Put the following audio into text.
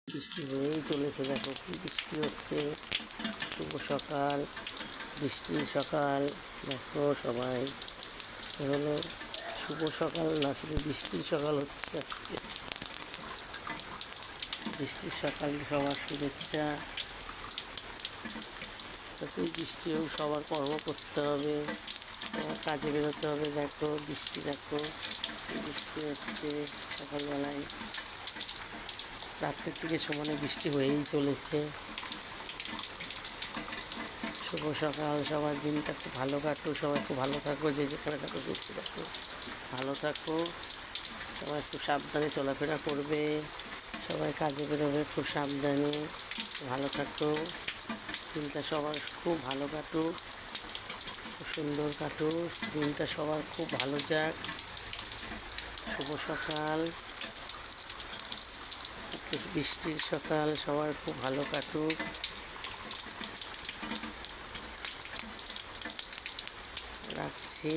বৃষ্টি হয়েই চলেছে, দেখো কি বৃষ্টি হচ্ছে। শুভ সকাল, বৃষ্টির সকাল। দেখো সবাই, হলো শুভ সকাল না, শুধু বৃষ্টির সকাল হচ্ছে আজকে। বৃষ্টির সকাল, সবার শুভেচ্ছা। যতই বৃষ্টি হোক সবার কর্ম করতে হবে, সবার কাজে বেরোতে হবে। দেখো বৃষ্টি, দেখো বৃষ্টি হচ্ছে সকালবেলায়, রাত্রের থেকে সমানে বৃষ্টি হয়েই চলেছে। শুভ সকাল, সবার দিনটা খুব ভালো কাটো, সবাই খুব ভালো থাকো, যে যেখানে থাকো সুস্থ থাকো, ভালো থাকো। সবাই খুব সাবধানে চলাফেরা করবে, সবাই কাজে বেরোবে খুব সাবধানে, ভালো থাকো। দিনটা সবার খুব ভালো কাটুক, খুব সুন্দর কাটুক দিনটা, সবার খুব ভালো যাক। শুভ সকাল, বৃষ্টির সকাল, সবার খুব ভালো কাটুক। রাখছি।